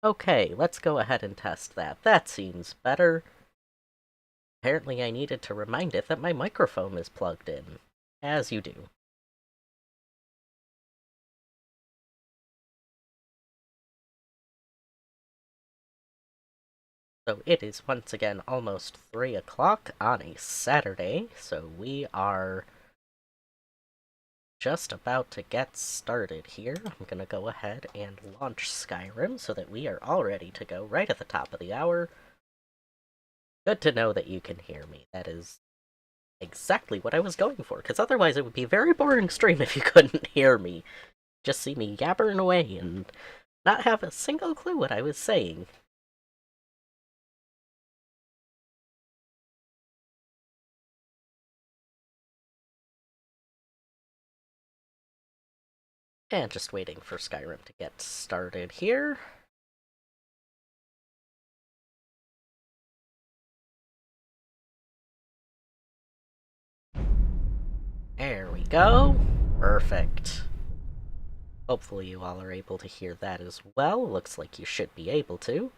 Okay, let's go ahead and test that. That seems better. Apparently I needed to remind it that my microphone is plugged in. As you do. So it is once again almost 3 o'clock on a Saturday, so we are just about to get started here. I'm gonna go ahead and launch Skyrim so that we are all ready to go right at the top of the hour. Good to know that you can hear me. That is exactly what I was going for, because otherwise it would be a very boring stream if you couldn't hear me. Just see me yabbering away and not have a single clue what I was saying. And just waiting for Skyrim to get started here. There we go. Perfect. Hopefully you all are able to hear that as well. Looks like you should be able to.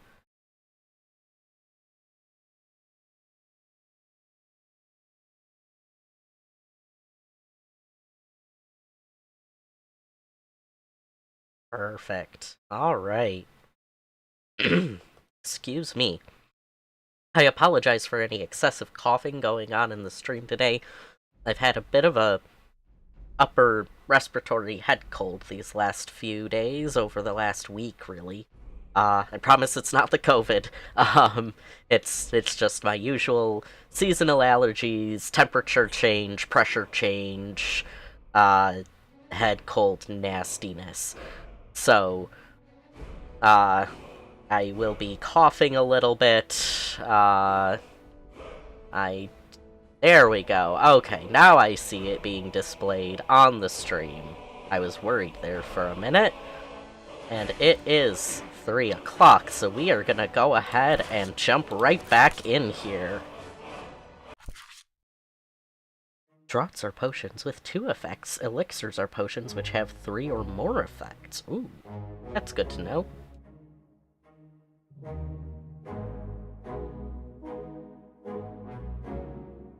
Perfect. Alright. Excuse me. I apologize for any excessive coughing going on in the stream today. I've had a bit of a upper respiratory head cold these last few days, over the last week, really. I promise it's not the COVID. It's just my usual seasonal allergies, temperature change, pressure change, uh, head cold nastiness. So, uh, I will be coughing a little bit. I There we go. Okay, now I see it being displayed on the stream. I was worried there for a minute. And it is 3 o'clock, so we are gonna go ahead and jump right back in here. Draughts are potions with 2 effects. Elixirs are potions which have 3 or more effects. Ooh, that's good to know.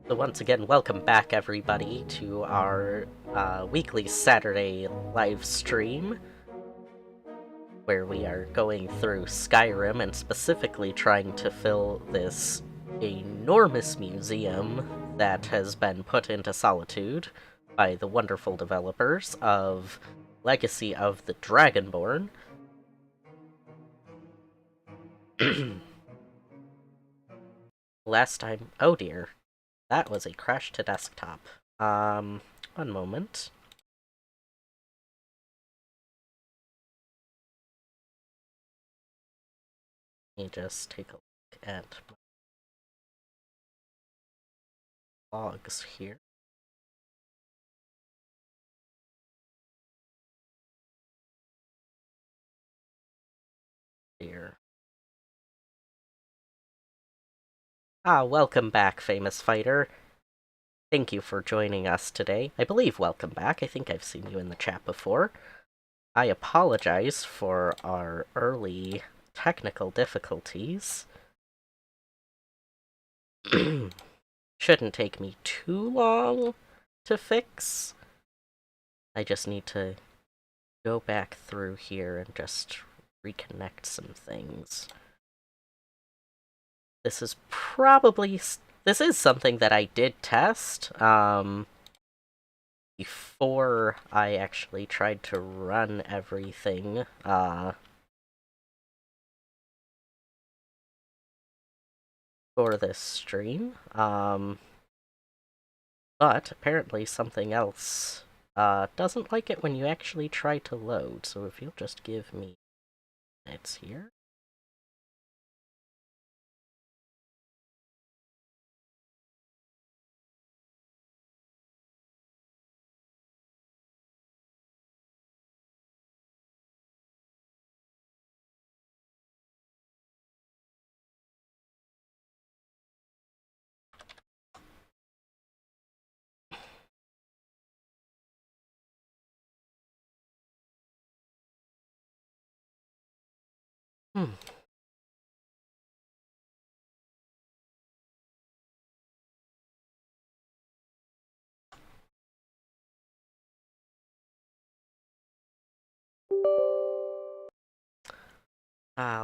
So once again, welcome back everybody to our weekly Saturday live stream, where we are going through Skyrim and specifically trying to fill this enormous museum that has been put into solitude by the wonderful developers of Legacy of the Dragonborn. Last time... Oh dear. That was a crash to desktop. One moment. Let me just take a look at my logs here. Here. Welcome back, famous fighter. Thank you for joining us today. I believe welcome back. I think I've seen you in the chat before. I apologize for our early technical difficulties. Shouldn't take me too long to fix. I just need to go back through here and just reconnect some things. This is something that I did test, before I actually tried to run everything, for this stream, but apparently something else, doesn't like it when you actually try to load, so if you'll just give me minutes here. Hmm.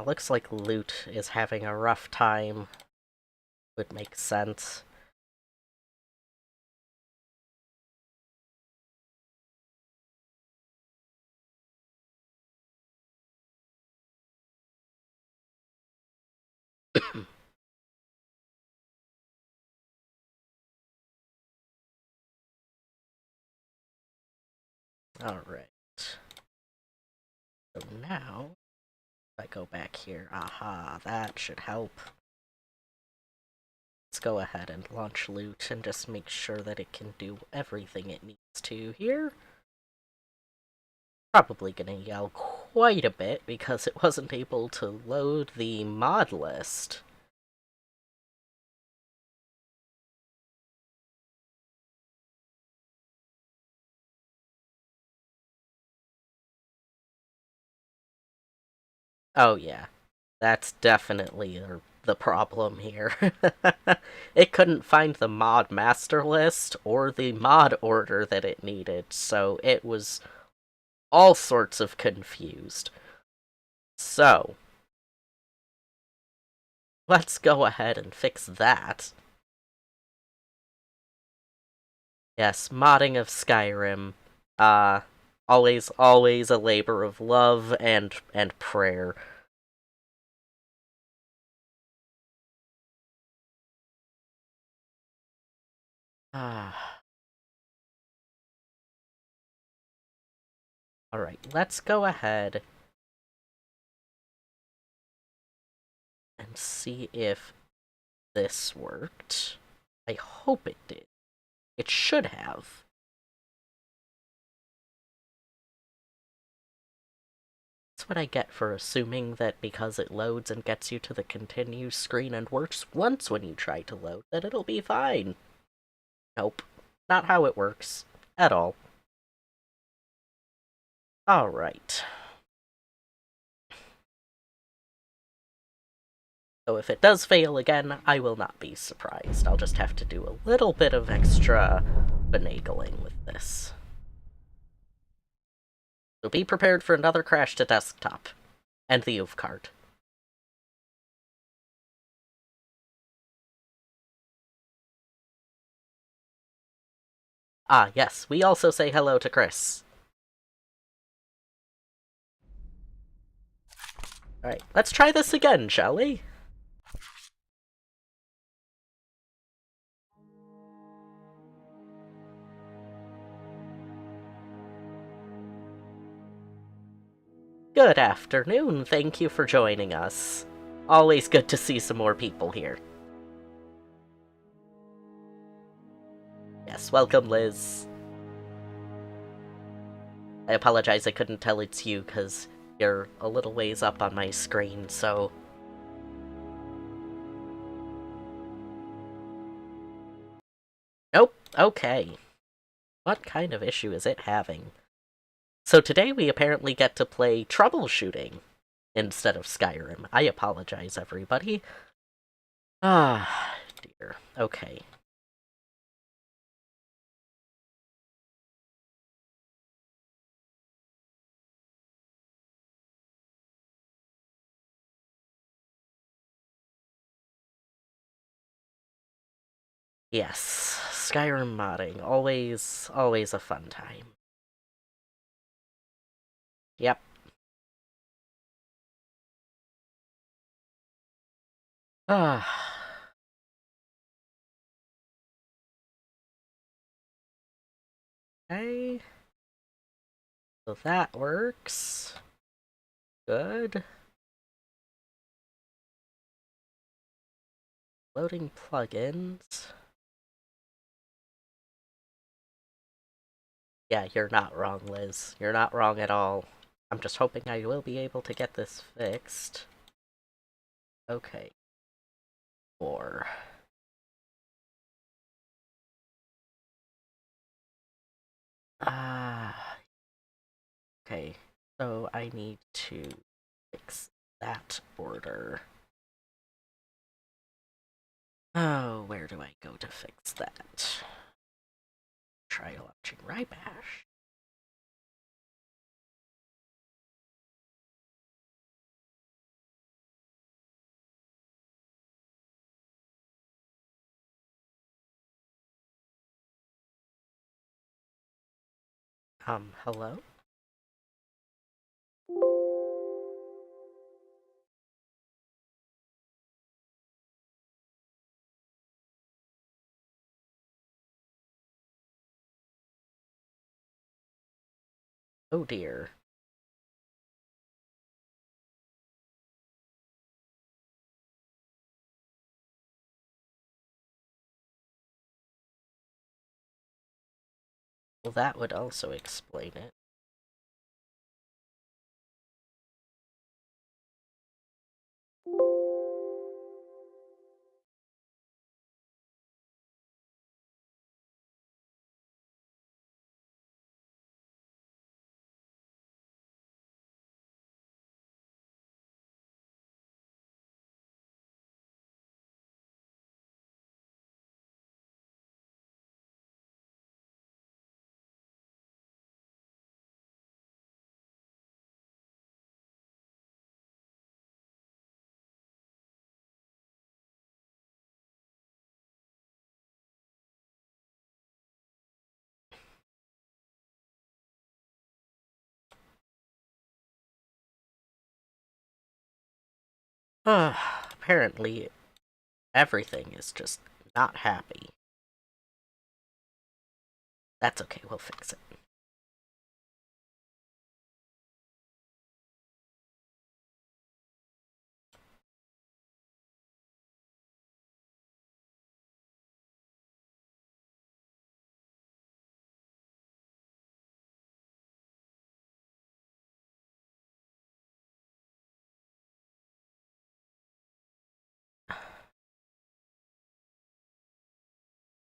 Looks like Loot is having a rough time. Would make sense. Alright. So now, if I go back here, aha, that should help. Let's go ahead and launch Loot and just make sure that it can do everything it needs to here. Probably gonna yell quite a bit because it wasn't able to load the mod list. Oh yeah, that's definitely the problem here. It couldn't find the mod master list or the mod order that it needed, so it was all sorts of confused. So, let's go ahead and fix that. Yes, modding of Skyrim. Uh, always a labor of love and prayer. Ah. Alright, let's go ahead and see if this worked. I hope it did. It should have. That's what I get for assuming that because it loads and gets you to the continue screen and works once when you try to load, that it'll be fine. Nope. Not how it works. At all. Alright. So if it does fail again, I will not be surprised. I'll just have to do a little bit of extra finagling with this. So be prepared for another crash to desktop. And the OOF card. Ah, yes, we also say hello to Chris. Alright, let's try this again, shall we? Good afternoon, thank you for joining us. Always good to see some more people here. Yes, welcome, Liz. I apologize I couldn't tell it's you, because you're a little ways up on my screen, so... Nope, okay. What kind of issue is it having? So today we apparently get to play troubleshooting instead of Skyrim. I apologize, everybody. Ah, dear. Okay. Yes, Skyrim modding. Always a fun time. Yep. Ah. Okay. So that works. Good. Loading plugins. Yeah, you're not wrong, Liz. You're not wrong at all. I'm just hoping I will be able to get this fixed. Okay. 4. Ah. Okay. So I need to fix that order. Oh, where do I go to fix that? Try launching Rybash. Hello? Oh dear. Well, that would also explain it. Apparently, everything is just not happy. That's okay, we'll fix it.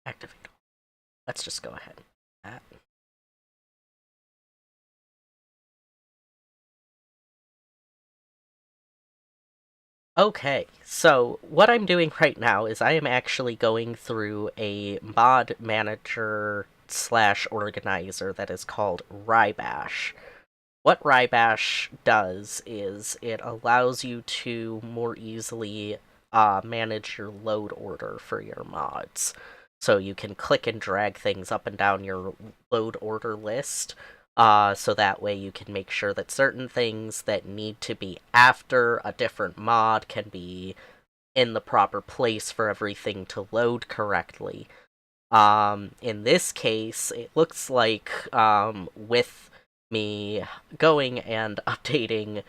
Activate. Let's just go ahead. That. Okay, so what I'm doing right now is I am actually going through a mod manager slash organizer that is called Rybash. What Rybash does is it allows you to more easily manage your load order for your mods. So you can click and drag things up and down your load order list. So that way you can make sure that certain things that need to be after a different mod can be in the proper place for everything to load correctly. In this case, it looks like with me going and updating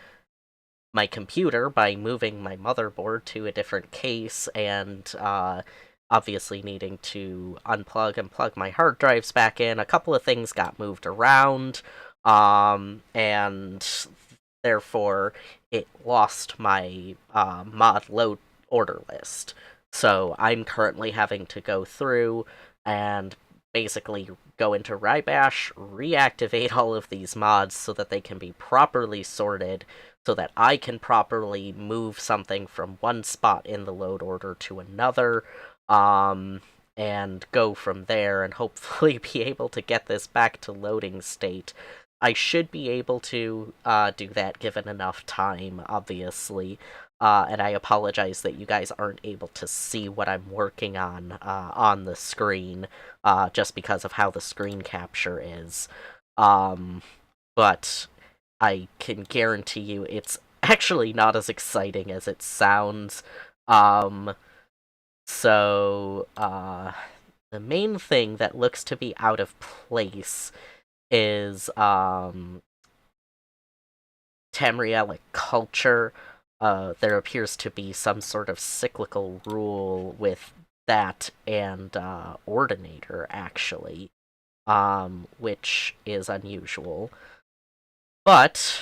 my computer by moving my motherboard to a different case and obviously needing to unplug and plug my hard drives back in. A couple of things got moved around, and therefore it lost my mod load order list. So I'm currently having to go through and basically go into Rybash, reactivate all of these mods so that they can be properly sorted, so that I can properly move something from one spot in the load order to another, and go from there and hopefully be able to get this back to loading state. I should be able to do that given enough time, obviously. And I apologize that you guys aren't able to see what I'm working on the screen, just because of how the screen capture is. But I can guarantee you it's actually not as exciting as it sounds. Um, the main thing that looks to be out of place is Tamrielic culture. There appears to be some sort of cyclical rule with that and Ordinator, actually, which is unusual. But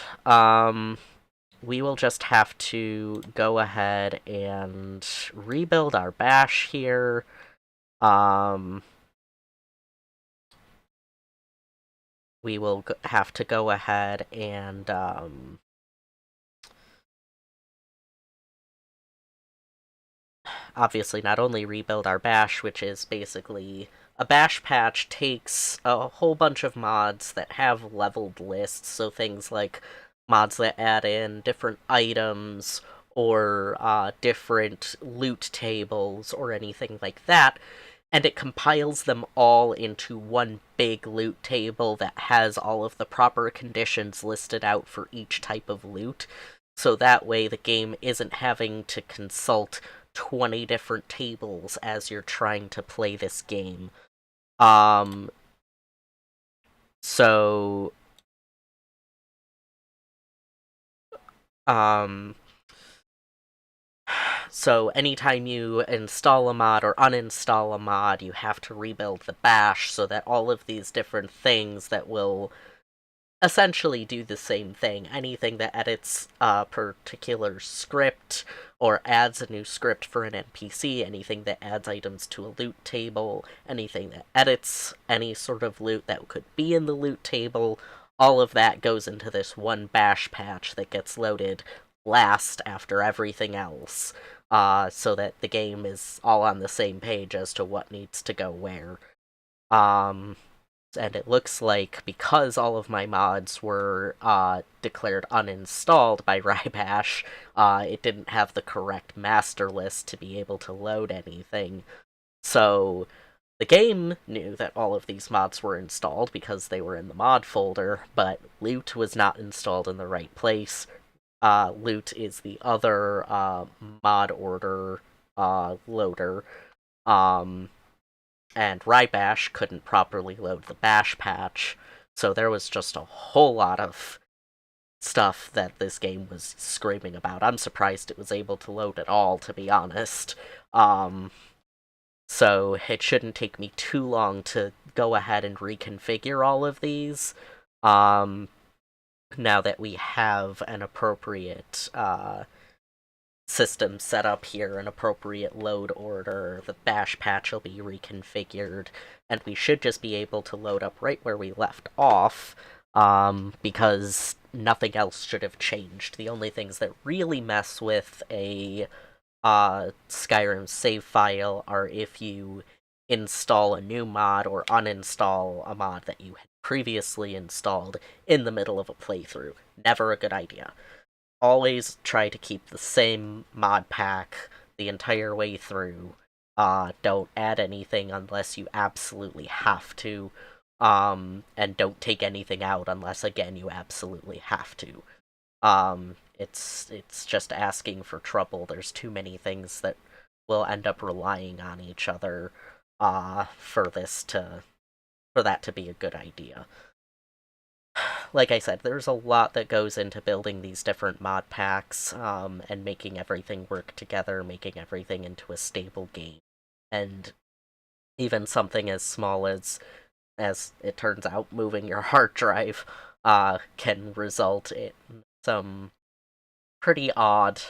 we will just have to go ahead and rebuild our bash here. We will have to go ahead and obviously not only rebuild our bash, which is basically a bash patch takes a whole bunch of mods that have leveled lists, so things like mods that add in different items or different loot tables or anything like that, and it compiles them all into one big loot table that has all of the proper conditions listed out for each type of loot. So that way the game isn't having to consult 20 different tables as you're trying to play this game. Um, so, um, so anytime you install a mod or uninstall a mod, you have to rebuild the bash so that all of these different things that will essentially do the same thing. Anything that edits a particular script or adds a new script for an NPC, anything that adds items to a loot table, anything that edits any sort of loot that could be in the loot table, all of that goes into this one bash patch that gets loaded last after everything else, so that the game is all on the same page as to what needs to go where. Um, and it looks like because all of my mods were declared uninstalled by Rybash, it didn't have the correct master list to be able to load anything. So the game knew that all of these mods were installed because they were in the mod folder, but loot was not installed in the right place. Loot is the other mod order loader. And Rybash couldn't properly load the bash patch, so there was just a whole lot of stuff that this game was screaming about. I'm surprised it was able to load at all, to be honest. So it shouldn't take me too long to go ahead and reconfigure all of these. Now that we have an appropriate system set up here, an appropriate load order, the bash patch will be reconfigured, and we should just be able to load up right where we left off, because nothing else should have changed. The only things that really mess with a Skyrim save file are if you install a new mod or uninstall a mod that you had previously installed in the middle of a playthrough. Never a good idea. Always try to keep the same mod pack the entire way through. Don't add anything unless you absolutely have to. And don't take anything out unless, again, you absolutely have to. It's just asking for trouble. There's too many things that will end up relying on each other, for that to be a good idea. Like I said, there's a lot that goes into building these different mod packs, and making everything work together, making everything into a stable game. And even something as small as it turns out, moving your hard drive, can result in some pretty odd,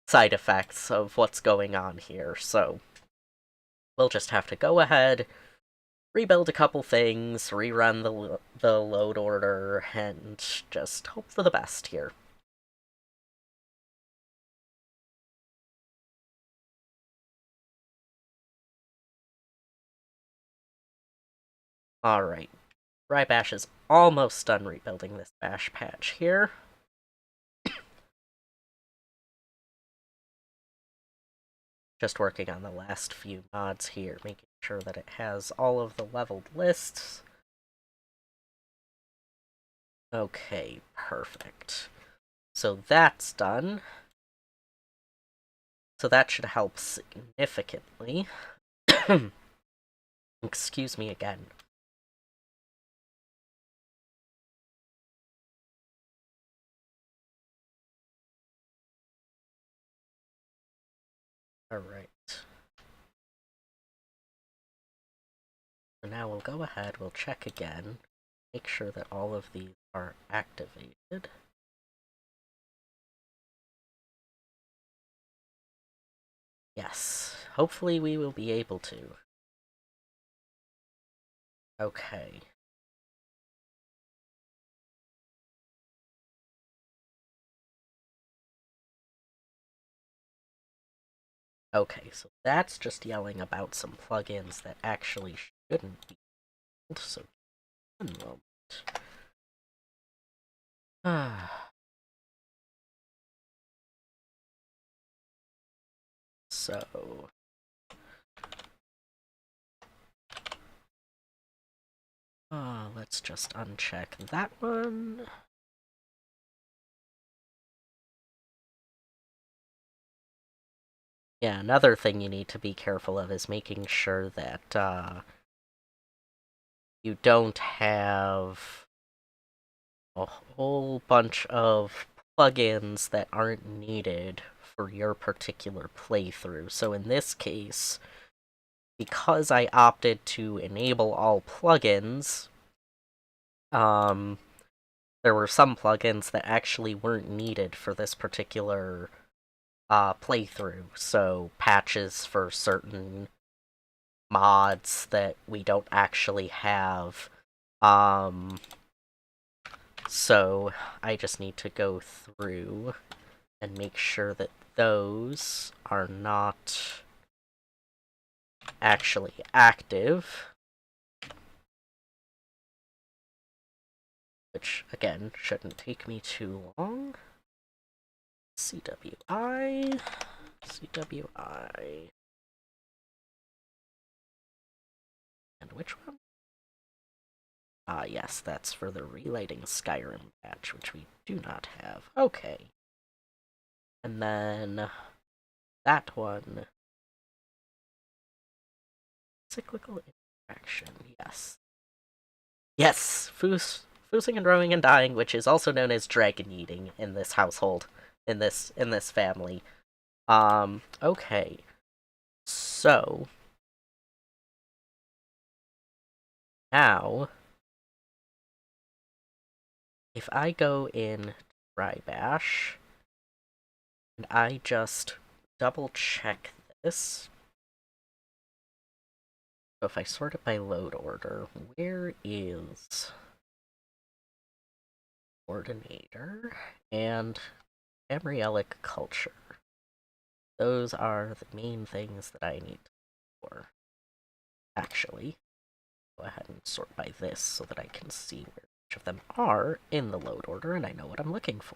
side effects of what's going on here. So we'll just have to go ahead, rebuild a couple things, rerun the load order, and just hope for the best here. Alright, Rybash is almost done rebuilding this bash patch here. Just working on the last few mods here, making sure that it has all of the leveled lists. Okay, perfect. So that's done. So that should help significantly. Excuse me again. Alright. So now we'll go ahead, we'll check again, make sure that all of these are activated. Yes, hopefully we will be able to. Okay. Okay, so that's just yelling about some plugins that actually shouldn't be. So, one moment. So, let's just uncheck that one. Yeah, another thing you need to be careful of is making sure that you don't have a whole bunch of plugins that aren't needed for your particular playthrough. So in this case, because I opted to enable all plugins, there were some plugins that actually weren't needed for this particular playthrough. So patches for certain mods that we don't actually have. So I just need to go through and make sure that those are not actually active. Which, again, shouldn't take me too long. CWI. CWI. And which one? Yes, that's for the relighting Skyrim patch, which we do not have. Okay. And then that one. Cyclical interaction, yes. Yes! Foosing and rowing and dying, which is also known as dragon eating in this household. In this family. Okay. So now if I go in Rybash and I just double check this. So if I sort it by load order, where is Ordinator and Amrielic Culture? Those are the main things that I need for. Actually, go ahead and sort by this so that I can see where each of them are in the load order and I know what I'm looking for.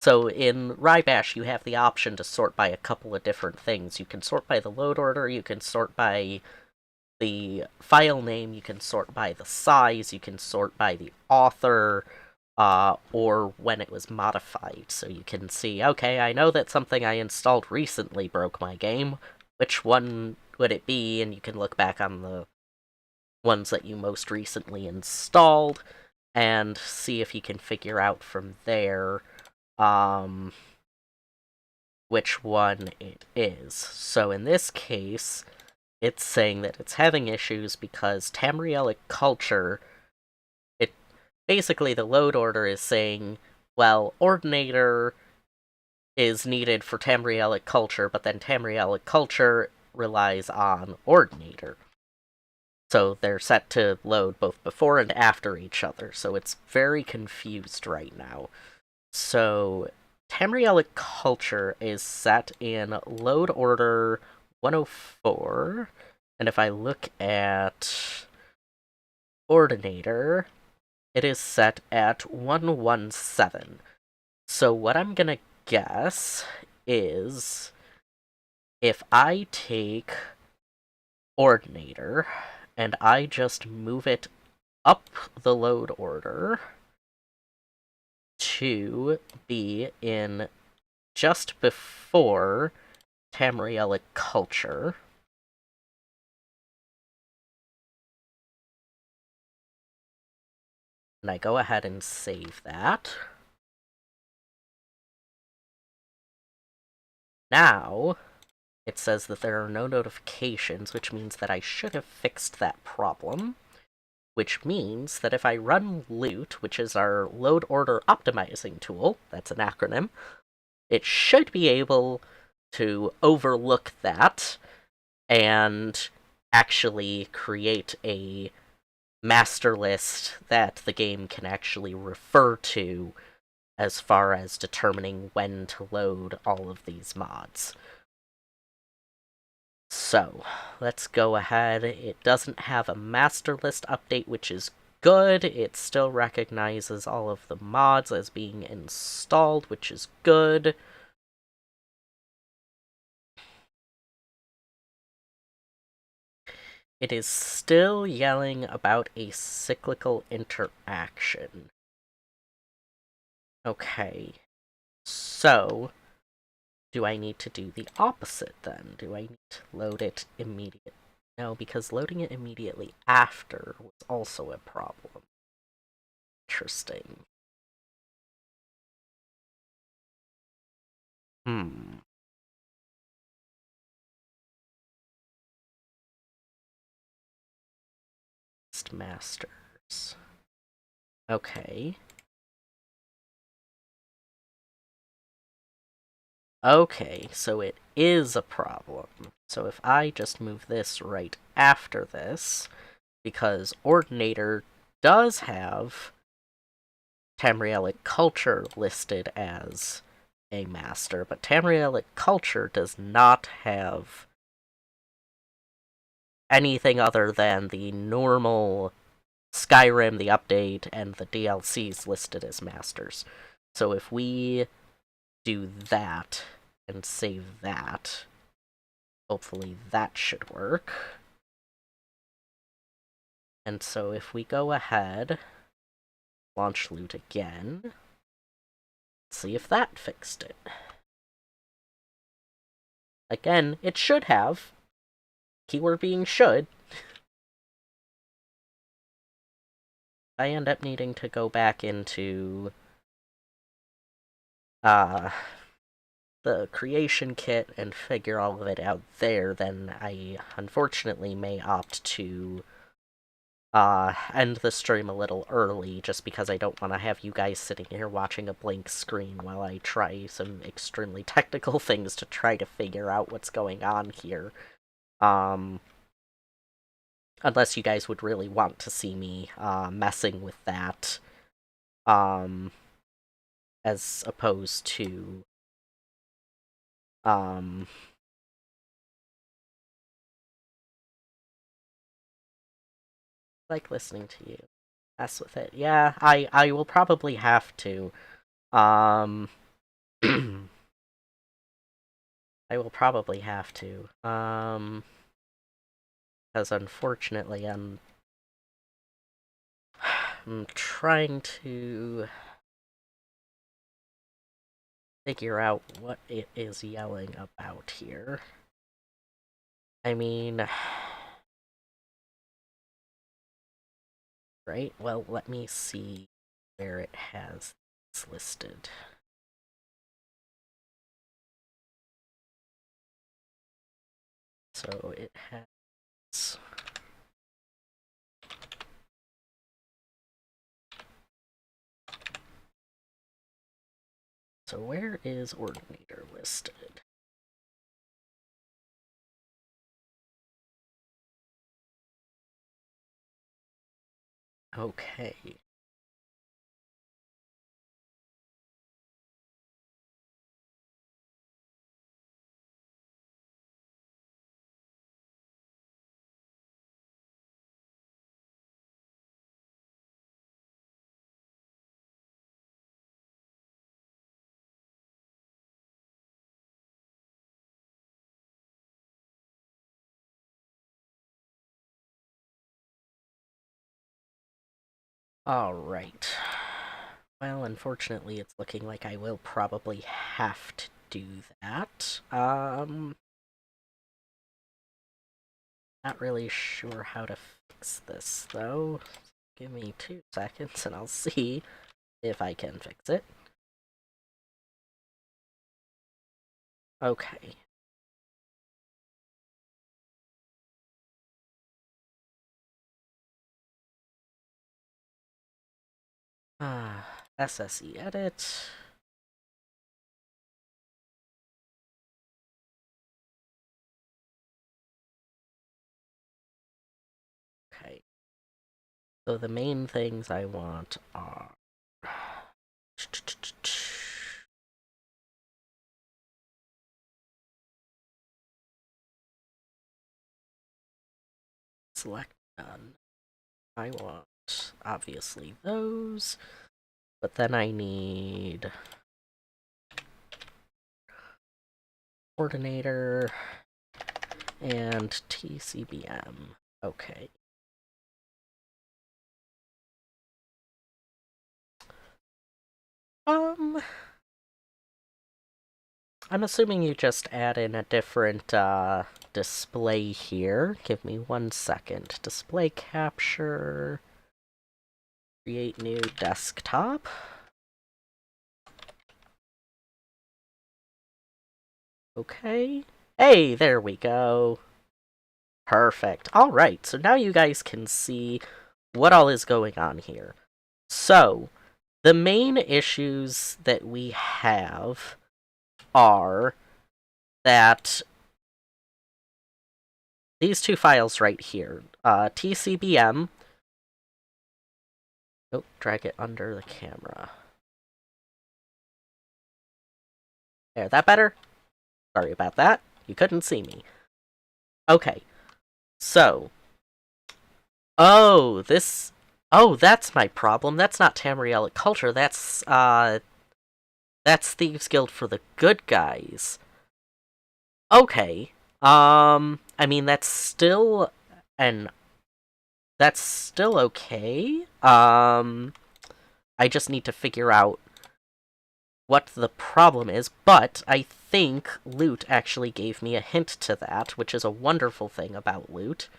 So in Rybash, you have the option to sort by a couple of different things. You can sort by the load order, you can sort by the file name, you can sort by the size, you can sort by the author, or when it was modified. So you can see, okay, I know that something I installed recently broke my game. Which one would it be? And you can look back on the ones that you most recently installed and see if you can figure out from there which one it is. So in this case, it's saying that it's having issues because Tamrielic Culture, basically the load order is saying, well, Ordinator is needed for Tamrielic Culture, but then Tamrielic Culture relies on Ordinator. So they're set to load both before and after each other, so it's very confused right now. So Tamrielic Culture is set in load order 104, and if I look at Ordinator, it is set at 117. So what I'm gonna guess is if I take Ordinator and I just move it up the load order to be in just before Tamrielic Culture. And I go ahead and save that. Now, it says that there are no notifications, which means that I should have fixed that problem. Which means that if I run loot, which is our load order optimizing tool, that's an acronym, it should be able to overlook that and actually create a master list that the game can actually refer to as far as determining when to load all of these mods. So, let's go ahead. It doesn't have a master list update, which is good. It still recognizes all of the mods as being installed, which is good. It is still yelling about a cyclical interaction. Okay, so do I need to do the opposite then? Do I need to load it immediately? No, because loading it immediately after was also a problem. Interesting. Hmm. Masters. Okay. Okay, so it is a problem. So if I just move this right after this, because Ordinator does have Tamrielic culture listed as a master, but Tamrielic culture does not have anything other than the normal Skyrim, the update, and the DLCs listed as masters. So if we do that and save that, hopefully that should work. And so if we go ahead, launch loot again, see if that fixed it. Again, it should have. Keyword being should. I end up needing to go back into the creation kit and figure all of it out there, then I unfortunately may opt to end the stream a little early, just because I don't want to have you guys sitting here watching a blank screen while I try some extremely technical things to try to figure out what's going on here. Unless you guys would really want to see me messing with that, as opposed to like listening to you mess with it. Yeah, I will probably have to. I will probably have to. Because unfortunately I'm trying to figure out what it is yelling about here. I mean, right? Well, let me see where it has this listed. So it has... So where is Ordinator listed? Okay. Alright. Well, unfortunately, it's looking like I will probably have to do that. Not really sure how to fix this, though. Give me 2 seconds and I'll see if I can fix it. Okay. SSE edit. Okay. So the main things I want are... select none. I want, obviously, those. But then I need coordinator and TCBM. Okay. I'm assuming you just add in a different display here. Give me 1 second. Display capture. Create new desktop. Okay. Hey, there we go. Perfect. Alright, so now you guys can see what all is going on here. So, the main issues that we have are that these two files right here, TCBM. Oh, drag it under the camera. There, that better? Sorry about that. You couldn't see me. Okay. So. Oh, this. Oh, that's my problem. That's not Tamrielic culture. That's Thieves Guild for the good guys. Okay. I mean, that's still okay. I just need to figure out what the problem is, but I think Loot actually gave me a hint to that, which is a wonderful thing about Loot,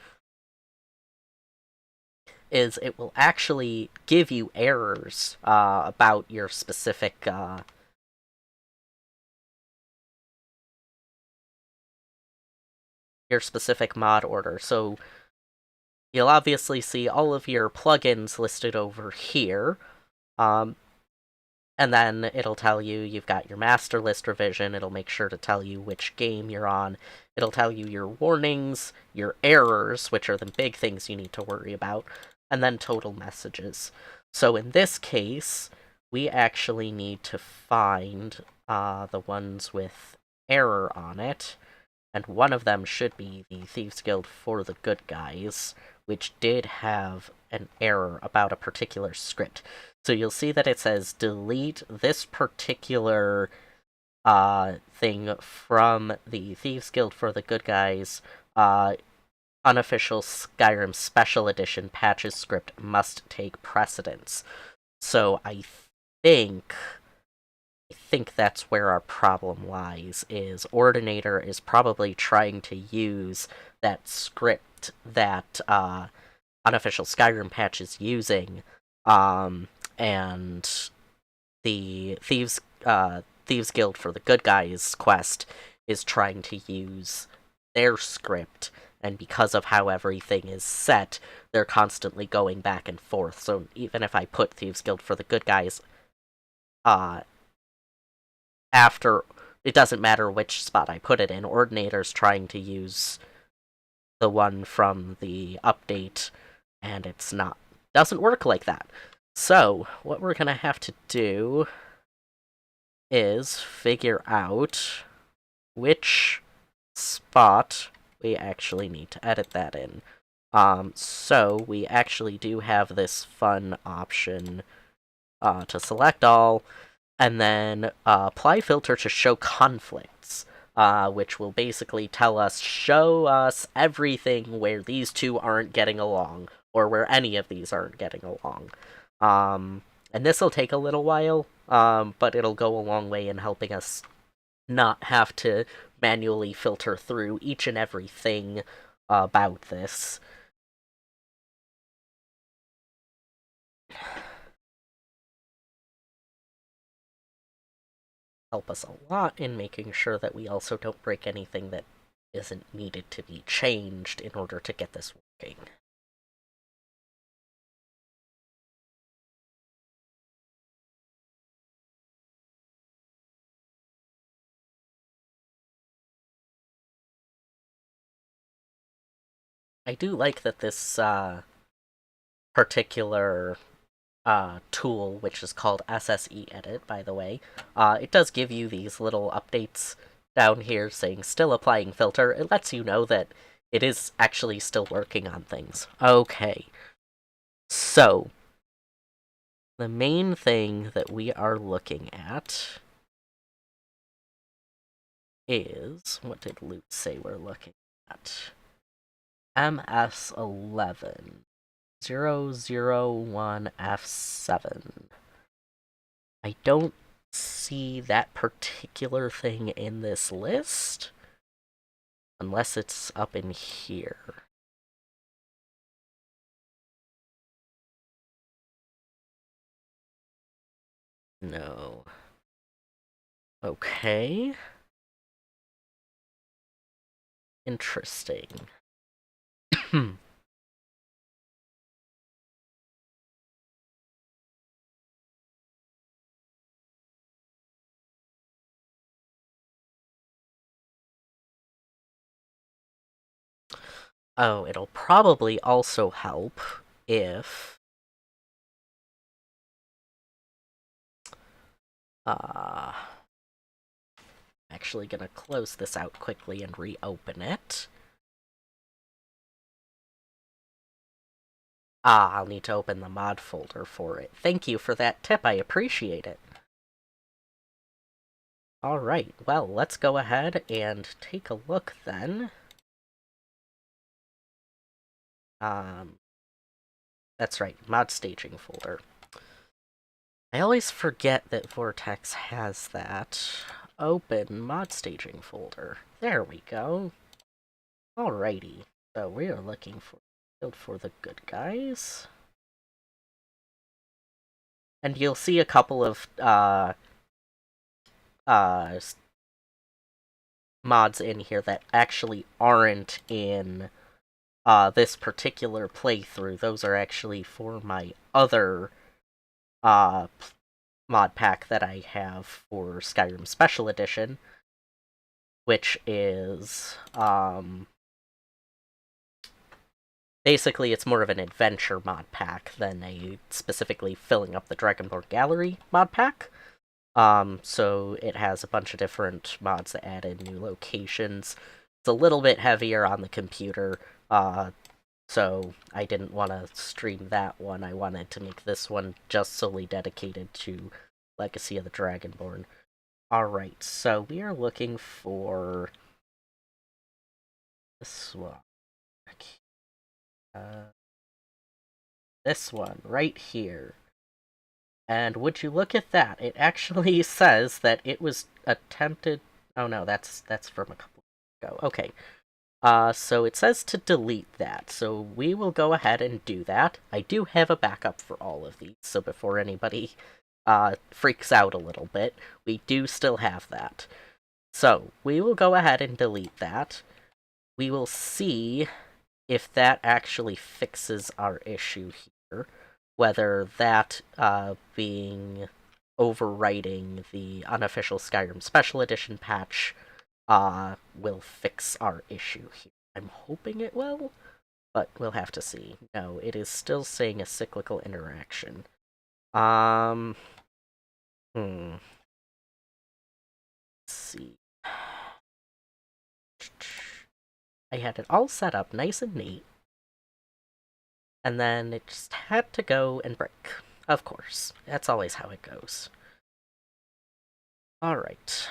is it will actually give you errors about your specific mod order. So you'll obviously see all of your plugins listed over here. And then it'll tell you you've got your master list revision. It'll make sure to tell you which game you're on. It'll tell you your warnings, your errors, which are the big things you need to worry about, and then total messages. So in this case, we actually need to find the ones with error on it, and one of them should be the Thieves Guild for the Good Guys, which did have an error about a particular script. So you'll see that it says delete this particular thing from the Thieves Guild for the Good Guys unofficial Skyrim Special Edition patches script must take precedence. So I think that's where our problem lies, is Ordinator is probably trying to use that script that unofficial Skyrim patch is using, and the Thieves Guild for the Good Guys quest is trying to use their script, and because of how everything is set, they're constantly going back and forth. So even if I put Thieves Guild for the Good Guys after, it doesn't matter which spot I put it in, Ordinator's trying to use the one from the update, and it's not, doesn't work like that. So what we're gonna have to do is figure out which spot we actually need to edit that in. So we actually do have this fun option to select all, and then apply filter to show conflicts, which will basically tell us, show us everything where these two aren't getting along, or where any of these aren't getting along. And this will take a little while, but it'll go a long way in helping us not have to manually filter through each and everything about this. Help us a lot in making sure that we also don't break anything that isn't needed to be changed in order to get this working. I do like that this particular tool, which is called SSE Edit, by the way, it does give you these little updates down here saying still applying filter. It lets you know that It is actually still working on things. Okay. So, the main thing that we are looking at is, what did Loot say we're looking at? MS11 001F7. I don't see that particular thing in this list, unless it's up in here. No. Okay. Interesting. Oh, it'll probably also help if... I'm actually gonna close this out quickly and reopen it. I'll need to open the mod folder for it. Thank you for that tip, I appreciate it. Alright, well, let's go ahead and take a look then. That's right, mod staging folder. I always forget that Vortex has that. Open mod staging folder. There we go. Alrighty, so we are looking for build for the good guys. And you'll see a couple of mods in here that actually aren't in this particular playthrough. Those are actually for my other mod pack that I have for Skyrim Special Edition, which is basically it's more of an adventure mod pack than a specifically filling up the Dragonborn Gallery mod pack. So it has a bunch of different mods that add in new locations. It's a little bit heavier on the computer, so I didn't want to stream that one. I wanted to make this one just solely dedicated to Legacy of the Dragonborn. Alright, so we are looking for this one. This one, right here. And would you look at that? It actually says that it was attempted... Oh no, that's from a couple ago. Okay. So it says to delete that. So we will go ahead and do that. I do have a backup for all of these, so before anybody freaks out a little bit, we do still have that. So we will go ahead and delete that. We will see if that actually fixes our issue here. Whether that being overwriting the unofficial Skyrim Special Edition patch will fix our issue here. I'm hoping it will, but we'll have to see. No, it is still saying a cyclical interaction. Let's see. I had it all set up nice and neat, and then it just had to go and break. Of course, that's always how it goes. Alright.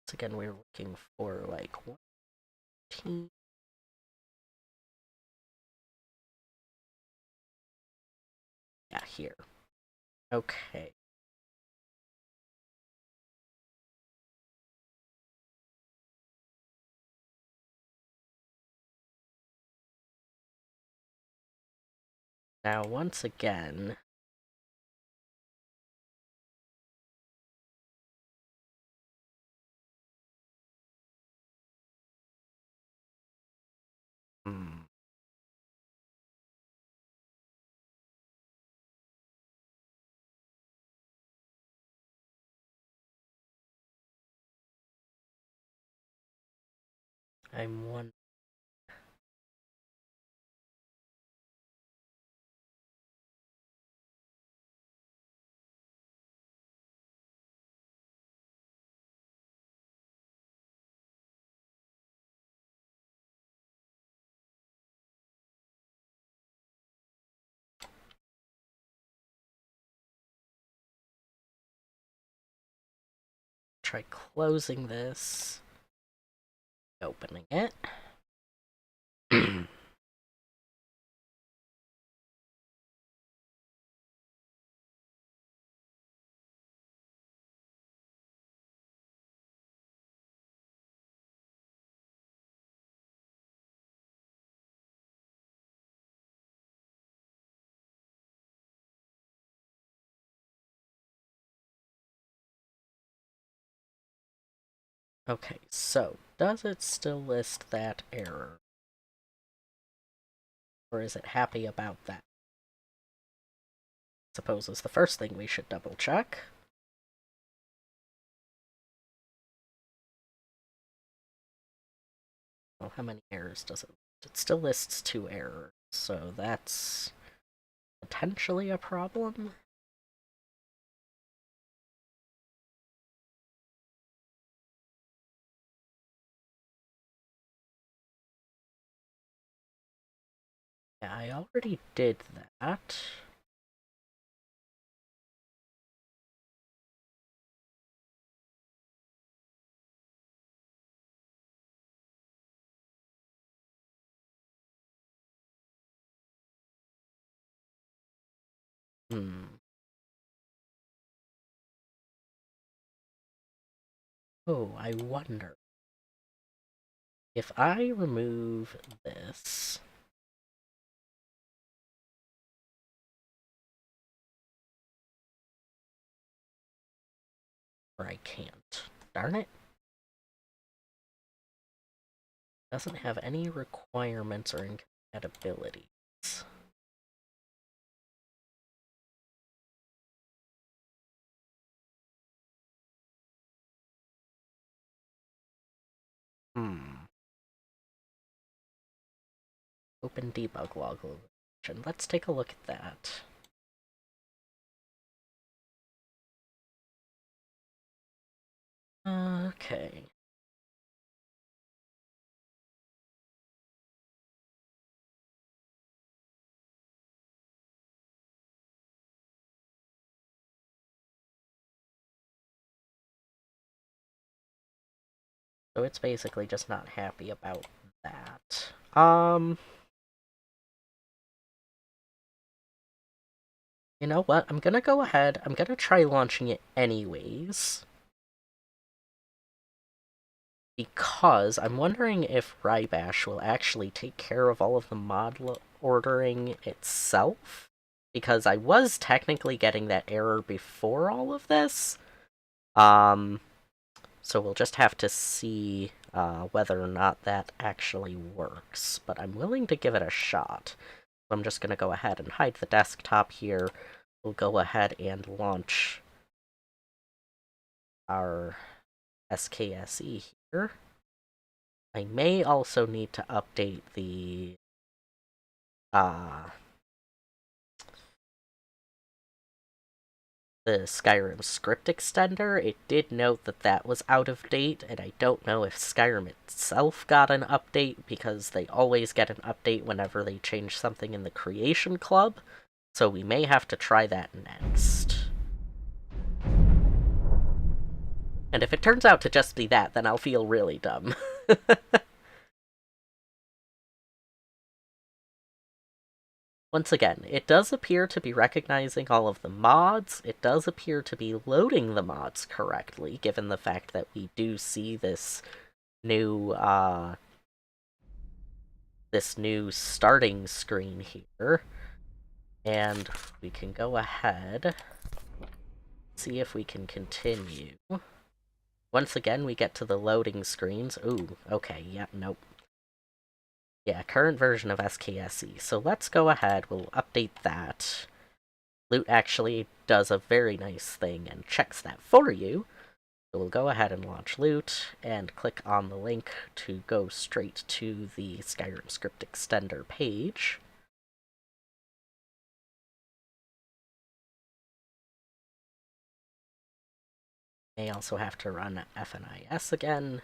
So again, we're looking for like 1 Yeah, here. Okay. Now, once again... I'm one. try closing this, opening it. Okay, so does it still list that error? Or is it happy about that? Suppose is the first thing we should double check. Well, how many errors does it list? It still lists 2 errors, so that's potentially a problem. Yeah, I already did that. Oh, I wonder. If I remove this... Or I can't. Darn it. Doesn't have any requirements or incompatibilities. Open debug log location. Let's take a look at that. Okay. So it's basically just not happy about that. You know what? I'm gonna go ahead. I'm gonna try launching it anyways. Because I'm wondering if Rybash will actually take care of all of the mod ordering itself. Because I was technically getting that error before all of this. So we'll just have to see whether or not that actually works. But I'm willing to give it a shot. So I'm just going to go ahead and hide the desktop here. We'll go ahead and launch our SKSE here. I may also need to update the Skyrim script extender. It did note that that was out of date, and I don't know if Skyrim itself got an update, because they always get an update whenever they change something in the Creation Club, so we may have to try that next. And if it turns out to just be that, then I'll feel really dumb. Once again, it does appear to be recognizing all of the mods. It does appear to be loading the mods correctly, given the fact that we do see this new starting screen here. And we can go ahead, see if we can continue. Once again, we get to the loading screens. Ooh, okay, yeah, nope. Yeah, current version of SKSE. So let's go ahead, we'll update that. Loot actually does a very nice thing and checks that for you. So we'll go ahead and launch Loot, and click on the link to go straight to the Skyrim script extender page. May also have to run FNIS again.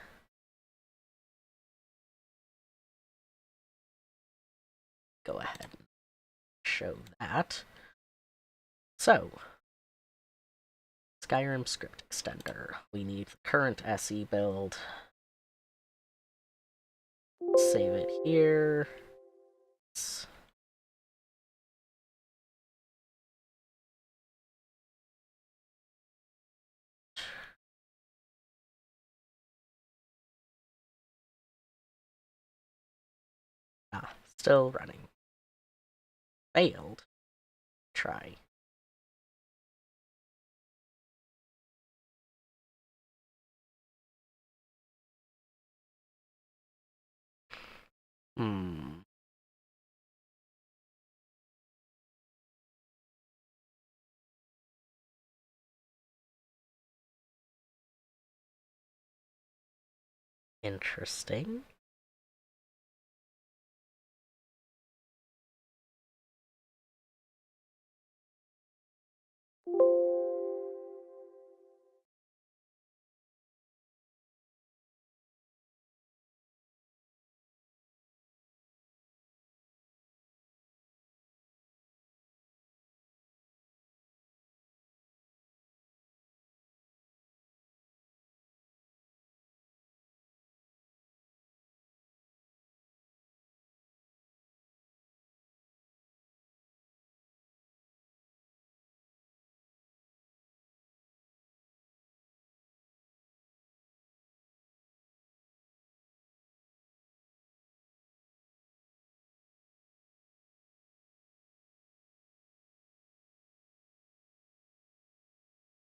Go ahead and show that. So, let's Skyrim script extender. We need the current SE build. Save it here. Still running. Failed. Try. Interesting.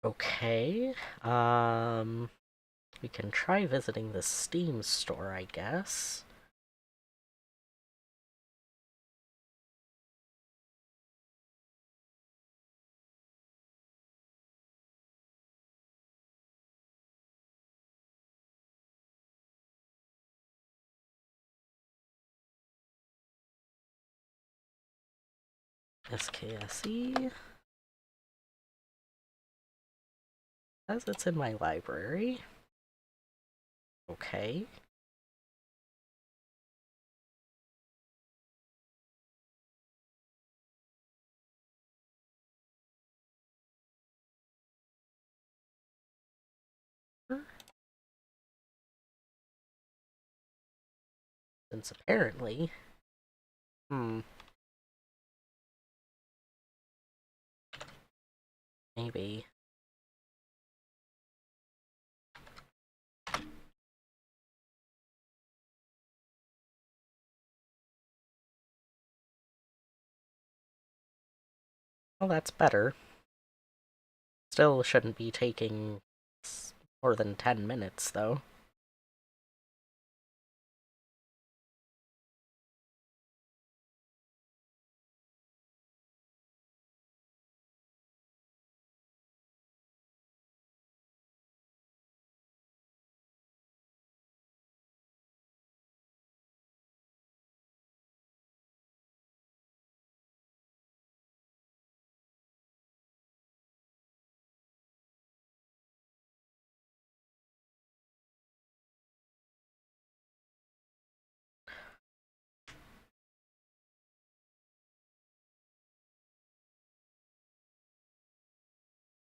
Okay. We can try visiting the Steam store, I guess. SKSE. As it's in my library. Okay. Since apparently... Maybe. Well, that's better. Still shouldn't be taking more than 10 minutes, though.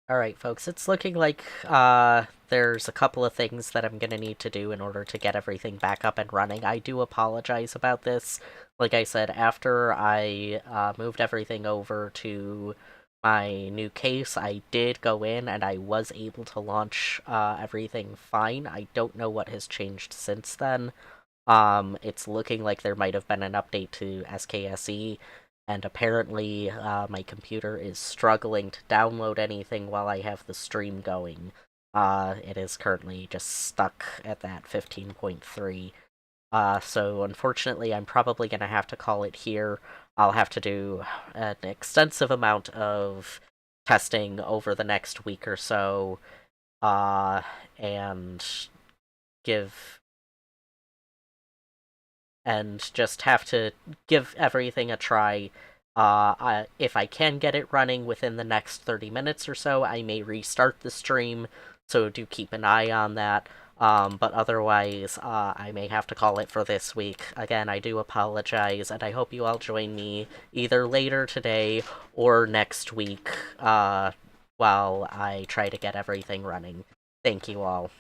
Alright, folks, it's looking like there's a couple of things that I'm gonna need to do in order to get everything back up and running. I do apologize about this. Like I said, after I moved everything over to my new case, I did go in and I was able to launch everything fine. I don't know what has changed since then. It's looking like there might have been an update to SKSE, and apparently my computer is struggling to download anything while I have the stream going. It is currently just stuck at that 15.3. So unfortunately I'm probably going to have to call it here. I'll have to do an extensive amount of testing over the next week or so, and give and just have to give everything a try. If I can get it running within the next 30 minutes or so, I may restart the stream, so do keep an eye on that. But otherwise, I may have to call it for this week. Again, I do apologize, and I hope you all join me either later today or next week while I try to get everything running. Thank you all.